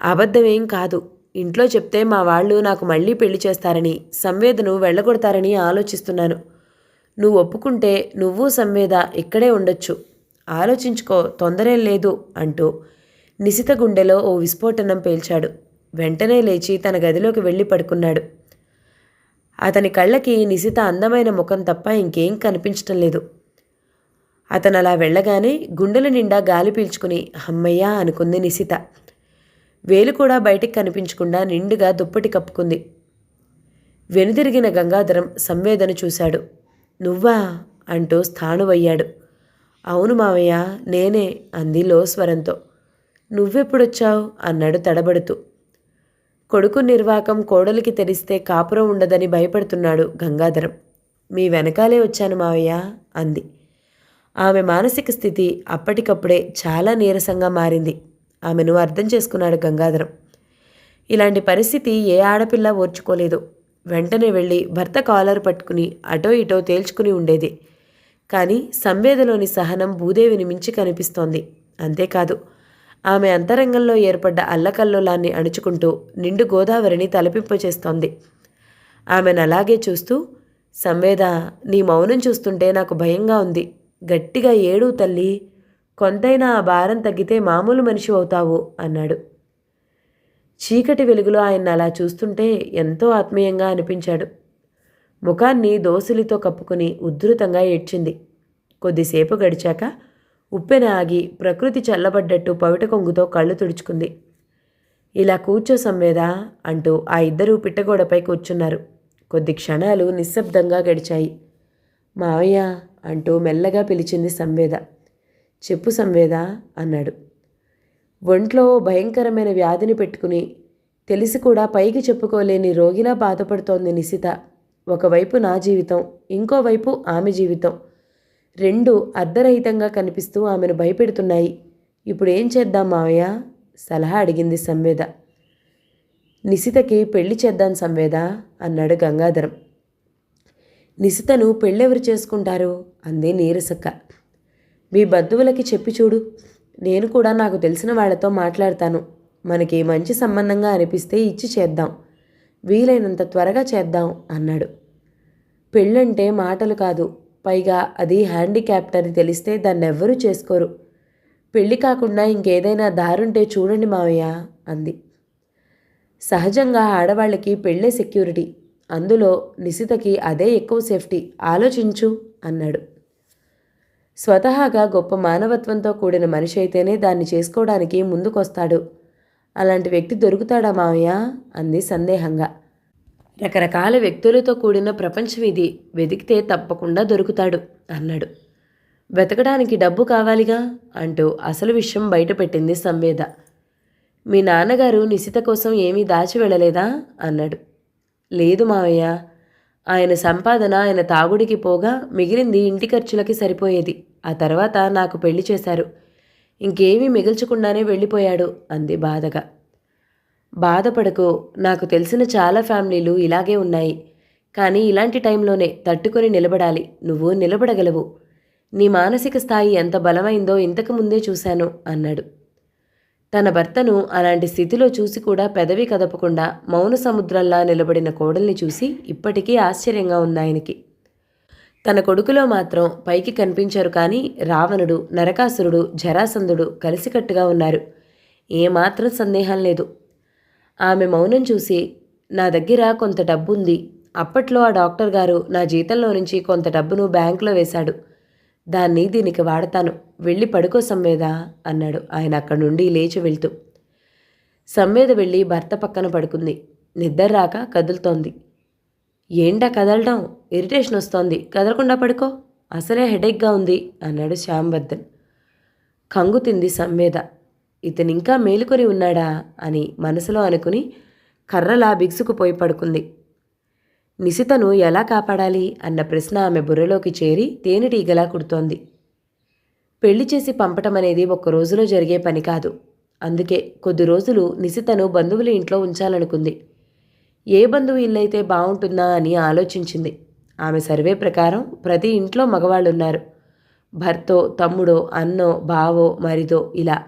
అబద్ధమేం కాదు. ఇంట్లో చెప్తే మా వాళ్ళు నాకు మళ్ళీ పెళ్లి చేస్తారని, సంవేదను వెళ్ళగొడతారని ఆలోచిస్తున్నాను. నువ్వు ఒప్పుకుంటే నువ్వు సంవేద ఇక్కడే ఉండొచ్చు. ఆలోచించుకో, తొందరేం లేదు అంటూ నిశిత గుండెలో ఓ విస్ఫోటనం పేల్చాడు. వెంటనే లేచి తన గదిలోకి వెళ్ళి పడుకున్నాడు. అతని కళ్ళకి నిశిత అందమైన ముఖం తప్ప ఇంకేం కనిపించటం లేదు. అతను అలా వెళ్ళగానే గుండెల నిండా గాలి పీల్చుకుని హమ్మయ్యా అనుకుంది నిశిత. వేలు కూడా బయటికి కనిపించకుండా నిండుగా దుప్పటి కప్పుకుంది. వెనుదిరిగిన గంగాధరం సంవేదన చూశాడు. నువ్వా అంటూ స్థాణువయ్యాడు. అవును మావయ్య, నేనే అంది లో స్వరంతో. నువ్వెప్పుడొచ్చావు అన్నాడు తడబడుతూ. కొడుకు నిర్వాకం కోడలికి తెలిస్తే కాపురం ఉండదని భయపడుతున్నాడు గంగాధరం. మీ వెనకాలే వచ్చాను మావయ్య అంది. ఆమె మానసిక స్థితి అప్పటికప్పుడే చాలా నీరసంగా మారింది. ఆమెను అర్థం చేసుకున్నాడు గంగాధరం. ఇలాంటి పరిస్థితి ఏ ఆడపిల్ల ఓర్చుకోలేదు. వెంటనే వెళ్ళి భర్త కాలర్ పట్టుకుని అటో ఇటో తేల్చుకుని ఉండేది. కానీ సంవేదలోని సహనం భూదేవిని మించి కనిపిస్తోంది. అంతేకాదు, ఆమె అంతరంగంలో ఏర్పడ్డ అల్లకల్లోలాన్ని అణుచుకుంటూ నిండు గోదావరిని తలపింపచేస్తోంది. ఆమెను అలాగే చూస్తూ, సంవేద, నీ మౌనం చూస్తుంటే నాకు భయంగా ఉంది. గట్టిగా ఏడు తల్లి. కొంతైనా ఆ భారం తగ్గితే మామూలు మనిషి అవుతావు అన్నాడు. చీకటి వెలుగులో ఆయన అలా చూస్తుంటే ఎంతో ఆత్మీయంగా అనిపించాడు. ముఖాన్ని దోసిలితో కప్పుకుని ఉద్ధృతంగా ఏడ్చింది. కొద్దిసేపు గడిచాక ఉప్పెన ఆగి ప్రకృతి చల్లబడ్డట్టు పవిట కొంగుతో కళ్ళు తుడుచుకుంది. ఇలా కూర్చో సంవేద అంటూ ఆ ఇద్దరూ పిట్టగోడపై కూర్చున్నారు. కొద్ది క్షణాలు నిశ్శబ్దంగా గడిచాయి. మావయ్య అంటూ మెల్లగా పిలిచింది సంవేద. చెప్పు సంవేద అన్నాడు. ఒంట్లో భయంకరమైన వ్యాధిని పెట్టుకుని తెలిసి కూడా పైకి చెప్పుకోలేని రోగిలా బాధపడుతోంది నిశిత. ఒకవైపు నా జీవితం, ఇంకోవైపు ఆమె జీవితం. రెండు అర్ధరహితంగా కనిపిస్తూ ఆమెను భయపెడుతున్నాయి. ఇప్పుడు ఏం చేద్దాం మావయ్య సలహా అడిగింది సంవేద. నిశితకి పెళ్లి చేద్దాం సంవేద అన్నాడు గంగాధరం. నిశితను పెళ్ళెవరు చేసుకుంటారు అంది నీరసక్క. మీ బంధువులకి చెప్పి చూడు. నేను కూడా నాకు తెలిసిన వాళ్లతో మాట్లాడతాను. మనకి మంచి సంబంధంగా అనిపిస్తే ఇచ్చి చేద్దాం. వీలైనంత త్వరగా చేద్దాం అన్నాడు. పెళ్ళంటే మాటలు కాదు. పైగా అది హ్యాండిక్యాప్ట్ అని తెలిస్తే దాన్నెవ్వరూ చేసుకోరు. పెళ్ళి కాకుండా ఇంకేదైనా దారుంటే చూడండి మావయ్య అంది. సహజంగా ఆడవాళ్ళకి పెళ్ళే సెక్యూరిటీ. అందులో నిశితకి అదే ఎక్కువ సేఫ్టీ. ఆలోచించు అన్నాడు. స్వతహాగా గొప్ప మానవత్వంతో కూడిన మనిషి అయితేనే దాన్ని చేసుకోవడానికి ముందుకొస్తాడు. అలాంటి వ్యక్తి దొరుకుతాడా మావయ్య? అంది సందేహంగా. రకరకాల వ్యక్తులతో కూడిన ప్రపంచం ఇది. వెతికితే తప్పకుండా దొరుకుతాడు అన్నాడు. వెతకడానికి డబ్బు కావాలిగా అంటూ అసలు విషయం బయటపెట్టింది సంవేద. మీ నాన్నగారు నిశిత కోసం ఏమీ దాచి వెళ్ళలేదా అన్నాడు. లేదు మావయ్య. ఆయన సంపాదన ఆయన తాగుడికి పోగా మిగిలింది ఇంటి ఖర్చులకి సరిపోయేది. ఆ తర్వాత నాకు పెళ్లి చేశారు. ఇంకేమీ మిగిల్చకుండానే వెళ్ళిపోయాడు అంది బాధగా. బాధపడకు. నాకు తెలిసిన చాలా ఫ్యామిలీలు ఇలాగే ఉన్నాయి. కానీ ఇలాంటి టైంలోనే తట్టుకొని నిలబడాలి. నువ్వు నిలబడగలవు. నీ మానసిక స్థాయి ఎంత బలమైందో ఇంతకుముందే చూశాను అన్నాడు. తన భర్తను అలాంటి స్థితిలో చూసి కూడా పెదవి కదపకుండా మౌన సముద్రంలా నిలబడిన కోడల్ని చూసి ఇప్పటికీ ఆశ్చర్యంగా ఉందాయనికి. తన కొడుకులో మాత్రం పైకి కనిపించారు కానీ రావణుడు, నరకాసురుడు, జరాసంధుడు కలిసికట్టుగా ఉన్నారు. ఏమాత్రం సందేహం లేదు. ఆమె మౌనం చూసి, నా దగ్గర కొంత డబ్బుంది. అప్పట్లో ఆ డాక్టర్ గారు నా జీతంలో నుంచి కొంత డబ్బును బ్యాంకులో వేశాడు. దాన్ని దీనికి వాడతాను. వెళ్ళి పడుకో సంవేద అన్నాడు ఆయన అక్కడి నుండి లేచి వెళ్తూ. సంవేద వెళ్ళి భర్త పక్కన పడుకుంది. నిద్ర రాక కదులుతోంది. ఏంటా కదలడం? ఇరిటేషన్ వస్తోంది. కదలకుండా పడుకో. అసలే హెడేక్గా ఉంది అన్నాడు శ్యాంవర్ధన్. కంగుతింది సంవేద. ఇతనింకా మేలుకొని ఉన్నాడా అని మనసులో అనుకుని కర్రలా బిగుసుకుపోయి పడుకుంది. నిశితను ఎలా కాపాడాలి అన్న ప్రశ్న ఆమె బుర్రలోకి చేరి తేనెటీగలా కుడుతోంది. పెళ్లి చేసి పంపటం అనేది ఒక్క రోజులో జరిగే పని కాదు. అందుకే కొద్ది రోజులు నిశితను బంధువుల ఇంట్లో ఉంచాలనుకుంది. ఏ బంధువు ఇల్లైతే బాగుంటుందా అని ఆలోచించింది. ఆమె సర్వే ప్రకారం ప్రతి ఇంట్లో మగవాళ్ళున్నారు. భర్తో, తమ్ముడో, అన్నో, బావో, మరిదో ఇలా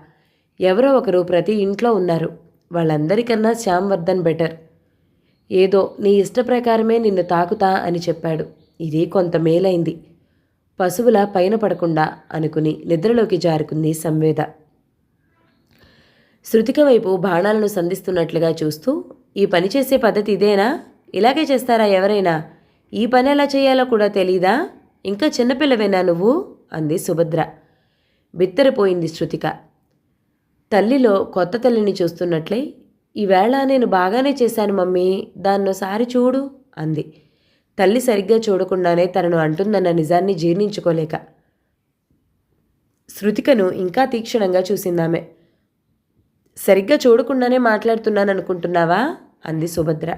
ఎవరో ఒకరు ప్రతి ఇంట్లో ఉన్నారు. వాళ్ళందరికన్నా శ్యాంవర్ధన్ బెటర్. ఏదో నీ ఇష్ట ప్రకారమే నిన్ను తాకుతా అని చెప్పాడు. ఇది కొంత మేలైంది. పశువుల పైన పడకుండా అనుకుని నిద్రలోకి జారుకుంది సంవేద. శృతిక వైపు బాణాలను సంధిస్తున్నట్లుగా చూస్తూ, ఈ పని చేసే పద్ధతి ఇదేనా? ఇలాగే చేస్తారా ఎవరైనా? ఈ పని ఎలా చేయాలో కూడా తెలీదా? ఇంకా చిన్నపిల్లవేనా నువ్వు అంది సుభద్ర. బిత్తరపోయింది శృతిక. తల్లిలో కొత్త తల్లిని చూస్తున్నట్లే, ఈవేళ నేను బాగానే చేశాను మమ్మీ, దాన్నోసారి చూడు అంది. తల్లి సరిగ్గా చూడకుండానే తనను అంటుందన్న నిజాన్ని జీర్ణించుకోలేక. శృతికను ఇంకా తీక్షణంగా చూసిందామె. సరిగ్గా చూడకుండానే మాట్లాడుతున్నాననుకుంటున్నావా అంది సుభద్ర.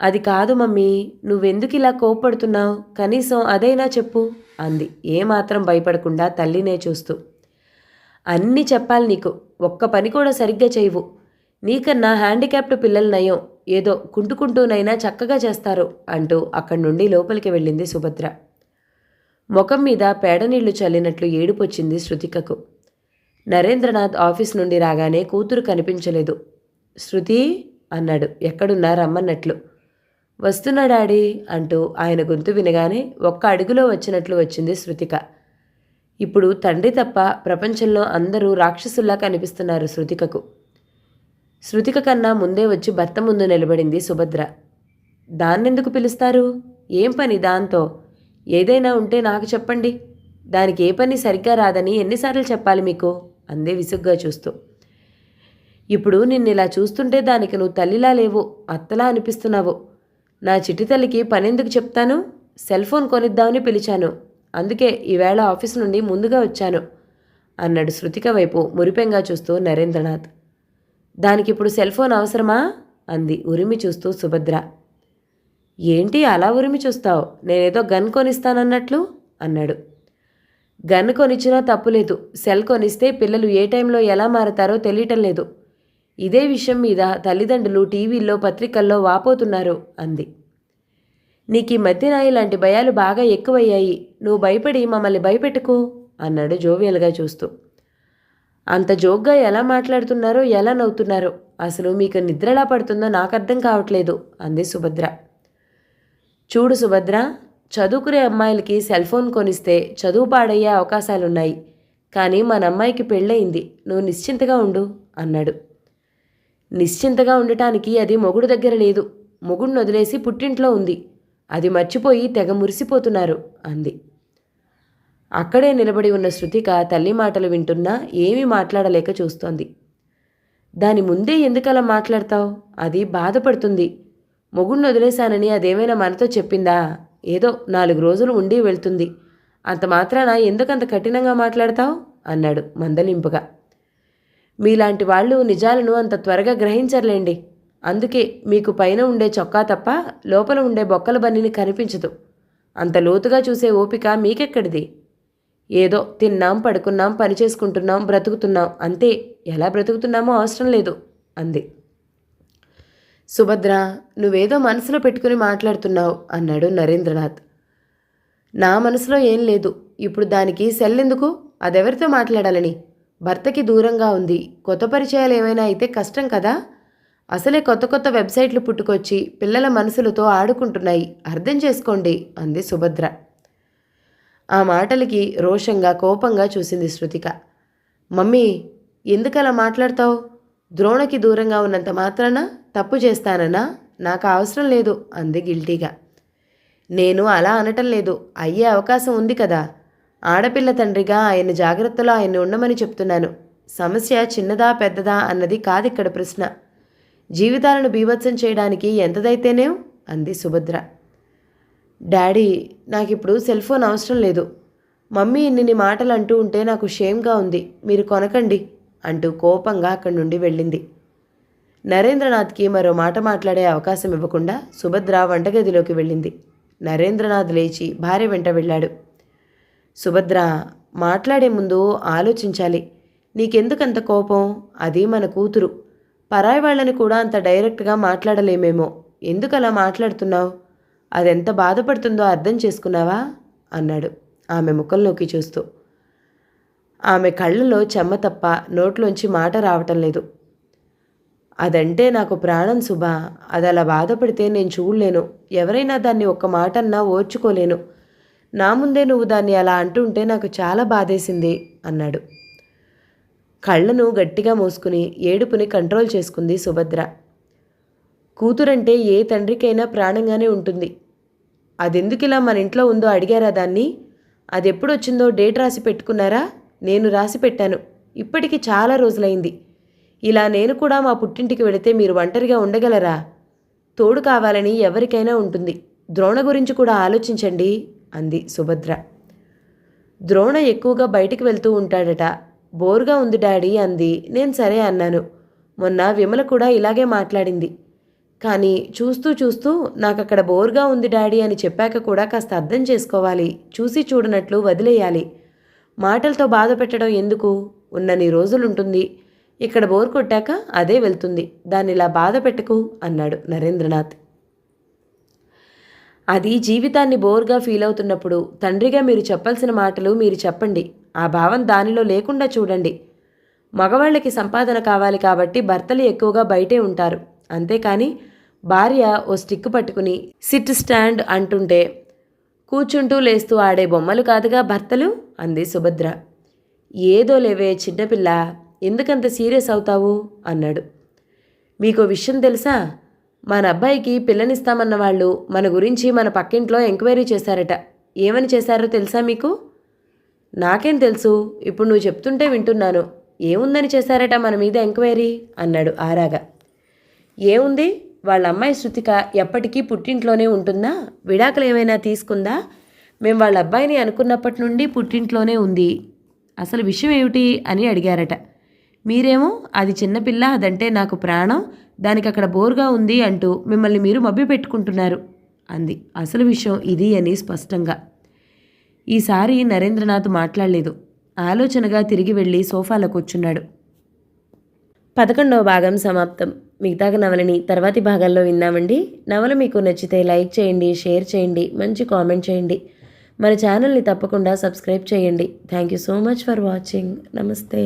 అది కాదు మమ్మీ, నువ్వెందుకు ఇలా కోప్పడుతున్నావు? కనీసం అదైనా చెప్పు అంది ఏమాత్రం భయపడకుండా తల్లినే చూస్తూ. అన్నీ చెప్పాలి నీకు. ఒక్క పని కూడా సరిగ్గా చేయవు. నీకన్నా హ్యాండిక్యాప్డ్ పిల్లలు నయం. ఏదో కుంటుకుంటూనైనా చక్కగా చేస్తారు అంటూ అక్కడి నుండి లోపలికి వెళ్ళింది సుభద్ర. ముఖం మీద పేడనీళ్లు చల్లినట్లు ఏడుపొచ్చింది శృతికకు. నరేంద్రనాథ్ ఆఫీస్ నుండి రాగానే కూతురు కనిపించలేదు. శృతి అన్నాడు ఎక్కడున్నా రమ్మన్నట్లు. వస్తున్నా డాడీ అంటూ ఆయన గొంతు వినగానే ఒక్క అడుగులో వచ్చినట్లు వచ్చింది శృతిక. ఇప్పుడు తండ్రి తప్ప ప్రపంచంలో అందరూ రాక్షసుల్లా కనిపిస్తున్నారు శృతికకు. శృతిక కన్నా ముందే వచ్చి భర్త ముందు నిలబడింది సుభద్ర. దాన్నెందుకు పిలుస్తారు? ఏం పని దాంతో? ఏదైనా ఉంటే నాకు చెప్పండి. దానికి ఏ పని సరిగ్గా రాదని ఎన్నిసార్లు చెప్పాలి మీకు అందే విసుగ్గా చూస్తూ. ఇప్పుడు నిన్నిలా చూస్తుంటే దానికి నువ్వు తల్లిలా లేవు, అత్తలా అనిపిస్తున్నావు. నా చిట్టి తల్లికి పనెందుకు చెప్తాను? సెల్ ఫోన్ కొనిద్దామని పిలిచాను. అందుకే ఈవేళ ఆఫీస్ నుండి ముందుగా వచ్చాను అన్నాడు శృతిక వైపు మురిపెంగా చూస్తూ నరేంద్రనాథ్. దానికిప్పుడు సెల్ ఫోన్ అవసరమా అంది ఉరిమి చూస్తూ సుభద్ర. ఏంటి అలా ఉరిమి చూస్తావు? నేనేదో గన్ కొనిస్తానన్నట్లు అన్నాడు. గన్ కొనిచ్చినా తప్పులేదు. సెల్ కొనిస్తే పిల్లలు ఏ టైంలో ఎలా మారతారో తెలియటం లేదు. ఇదే విషయం మీద తల్లిదండ్రులు టీవీల్లో పత్రికల్లో వాపోతున్నారు అంది. నీకీ మధ్యన ఇలాంటి భయాలు బాగా ఎక్కువయ్యాయి. నువ్వు భయపడి మమ్మల్ని భయపెట్టుకో అన్నాడు జోవియల్గా చూస్తూ. అంత జోక్గా ఎలా మాట్లాడుతున్నారో ఎలా నవ్వుతున్నారో అసలు మీకు నిద్రలా పడుతుందో నాకు అర్థం కావట్లేదు అంది సుభద్ర. చూడు సుభద్ర, చదువుకునే అమ్మాయిలకి సెల్ ఫోన్ కొనిస్తే చదువు పాడయ్యే అవకాశాలున్నాయి. కానీ మన అమ్మాయికి పెళ్ళయింది. నువ్వు నిశ్చింతగా ఉండు అన్నాడు. నిశ్చింతగా ఉండటానికి అది మొగుడు దగ్గర లేదు. మొగుడిని వదిలేసి పుట్టింట్లో ఉంది. అది మర్చిపోయి తెగ మురిసిపోతున్నారు అంది. అక్కడే నిలబడి ఉన్న శృతిక తల్లి మాటలు వింటున్నా ఏమీ మాట్లాడలేక చూస్తోంది. దాని ముందే ఎందుకలా మాట్లాడతావు? అది బాధపడుతుంది. మొగుణ్ణి వదిలేశానని అదేమైనా మనతో చెప్పిందా? ఏదో 4 రోజులు ఉండి వెళ్తుంది. అంత మాత్రాన ఎందుకంత కఠినంగా మాట్లాడతావు? అన్నాడు మందలింపుగా. మీలాంటి వాళ్ళు నిజాలను అంత త్వరగా గ్రహించర్లేండి. అందుకే మీకు పైన ఉండే చొక్కా తప్ప లోపల ఉండే బొక్కల బన్నీని కనిపించదు. అంత లోతుగా చూసే ఓపిక మీకెక్కడిది? ఏదో తిన్నాం, పడుకున్నాం, పని చేసుకుంటున్నాం, బ్రతుకుతున్నాం అంతే. ఎలా బ్రతుకుతున్నామో అవసరం లేదు అంది. సుభద్ర, నువ్వేదో మనసులో పెట్టుకుని మాట్లాడుతున్నావు అన్నాడు నరేంద్రనాథ్. నా మనసులో ఏం లేదు. ఇప్పుడు దానికి సెల్లెందుకు? అదెవరితో మాట్లాడాలని? భర్తకి దూరంగా ఉంది. కొత్త పరిచయాలు ఏమైనా అయితే కష్టం కదా. అసలే కొత్త కొత్త వెబ్సైట్లు పుట్టుకొచ్చి పిల్లల మనసులతో ఆడుకుంటున్నాయి. అర్థం చేసుకోండి అంది సుభద్ర. ఆ మాటలకి రోషంగా కోపంగా చూసింది శృతిక. మమ్మీ, ఎందుకలా మాట్లాడతావు? ద్రోణకి దూరంగా ఉన్నంత మాత్రాన తప్పు చేస్తానన్నా? నాకు అవసరం లేదు అంది గిల్టీగా. నేను అలా అనటం లేదు. అయ్యే అవకాశం ఉంది కదా. ఆడపిల్ల తండ్రిగా ఆయన జాగ్రత్తలో ఆయన్ని ఉండమని చెప్తున్నాను. సమస్య చిన్నదా పెద్దదా అన్నది కాదిక్కడ ప్రశ్న. జీవితాలను బీభత్సం చేయడానికి ఎంతదైతేనేం అంది సుభద్ర. డాడీ, నాకిప్పుడు సెల్ ఫోన్ అవసరం లేదు. మమ్మీ ఇన్ని మాటలు అంటూ ఉంటే నాకు షేమ్గా ఉంది. మీరు కొనకండి అంటూ కోపంగా అక్కడి నుండి వెళ్ళింది. నరేంద్రనాథ్కి మరో మాట మాట్లాడే అవకాశం ఇవ్వకుండా సుభద్ర వంటగదిలోకి వెళ్ళింది. నరేంద్రనాథ్ లేచి భార్య వెంట వెళ్ళాడు. సుభద్ర, మాట్లాడే ముందు ఆలోచించాలి. నీకెందుకంత కోపం? అది మన కూతురు. పరాయి వాళ్ళని కూడా అంత డైరెక్ట్గా మాట్లాడలేమేమో. ఎందుకలా మాట్లాడుతున్నావు? అదెంత బాధపడుతుందో అర్థం చేసుకున్నావా అన్నాడు ఆమె ముఖంలోకి చూస్తూ. ఆమె కళ్ళలో చెమ్మ తప్ప నోట్లోంచి మాట రావటం లేదు. అదంటే నాకు ప్రాణం సుభా. అది అలా బాధపడితే నేను చూడలేను. ఎవరైనా దాన్ని ఒక్క మాట అన్నా ఓర్చుకోలేను. నా ముందే నువ్వు దాన్ని అలా అంటుంటే నాకు చాలా బాధేసింది అన్నాడు. కళ్ళను గట్టిగా మూసుకుని ఏడుపుని కంట్రోల్ చేసుకుంది సుభద్ర. కూతురంటే ఏ తండ్రికైనా ప్రాణంగానే ఉంటుంది. అదెందుకిలా మన ఇంట్లో ఉందో అడిగారా దాన్ని? అదెప్పుడొచ్చిందో డేట్ రాసి పెట్టుకున్నారా? నేను రాసి పెట్టాను. ఇప్పటికి చాలా రోజులైంది. ఇలా నేను కూడా మా పుట్టింటికి వెళితే మీరు ఒంటరిగా ఉండగలరా? తోడు కావాలని ఎవరికైనా ఉంటుంది. ద్రోణ గురించి కూడా ఆలోచించండి అంది సుభద్ర. ద్రోణ ఎక్కువగా బయటికి వెళ్తూ ఉంటాడట. బోరుగా ఉంది డాడీ అంది. నేను సరే అన్నాను. మొన్న విమల కూడా ఇలాగే మాట్లాడింది. కానీ చూస్తూ చూస్తూ నాకక్కడ బోరుగా ఉంది డాడీ అని చెప్పాక కూడా కాస్త అర్థం చేసుకోవాలి. చూసి చూడనట్లు వదిలేయాలి. మాటలతో బాధ పెట్టడం ఎందుకు? ఉన్నన్ని రోజులుంటుంది. ఇక్కడ బోర్ కొట్టాక అదే వెళ్తుంది. దాన్నిలా బాధ పెట్టకు అన్నాడు నరేంద్రనాథ్. అది జీవితాన్ని బోర్గా ఫీల్ అవుతున్నప్పుడు తండ్రిగా మీరు చెప్పాల్సిన మాటలు మీరు చెప్పండి. ఆ భావం దానిలో లేకుండా చూడండి. మగవాళ్ళకి సంపాదన కావాలి కాబట్టి భర్తలు ఎక్కువగా బయటే ఉంటారు. అంతేకాని భార్య ఓ స్టిక్ పట్టుకుని సిట్ స్టాండ్ అంటుంటే కూర్చుంటూ లేస్తూ ఆడే బొమ్మలు కాదుగా భర్తలు అంది సుభద్ర. ఏదో లేవే చిన్నపిల్ల, ఎందుకంత సీరియస్ అవుతావు అన్నాడు. మీకో విషయం తెలుసా? మన అబ్బాయికి పిల్లనిస్తామన్న వాళ్ళు మన గురించి మన పక్కింట్లో ఎంక్వైరీ చేశారట. ఏమని చేశారో తెలుసా మీకు? నాకేం తెలుసు, ఇప్పుడు నువ్వు చెప్తుంటే వింటున్నాను. ఏముందని చేశారట మన మీద ఎంక్వైరీ అన్నాడు ఆరాగా. ఏముంది, వాళ్ళ అమ్మాయి శృతిక ఎప్పటికీ పుట్టింట్లోనే ఉంటుందా? విడాకులు ఏమైనా తీసుకుందా? మేము వాళ్ళ అబ్బాయిని అనుకున్నప్పటి నుండి పుట్టింట్లోనే ఉంది. అసలు విషయం ఏమిటి అని అడిగారట. మీరేమో అది చిన్నపిల్ల, అదంటే నాకు ప్రాణం, దానికి అక్కడ బోరుగా ఉంది అంటూ మిమ్మల్ని మీరు మభ్య పెట్టుకుంటున్నారు అంది. అసలు విషయం ఇది అని స్పష్టంగా. ఈసారి నరేంద్రనాథ్ మాట్లాడలేదు. ఆలోచనగా తిరిగి వెళ్ళి సోఫాలో కూర్చున్నాడు. 11వ భాగం సమాప్తం. మిగతా నవలని తర్వాతి భాగాల్లో విందామండి. నవల మీకు నచ్చితే లైక్ చేయండి, షేర్ చేయండి, మంచి కామెంట్ చేయండి. మన ఛానల్ని తప్పకుండా సబ్స్క్రైబ్ చేయండి. Thank you so much for watching. నమస్తే.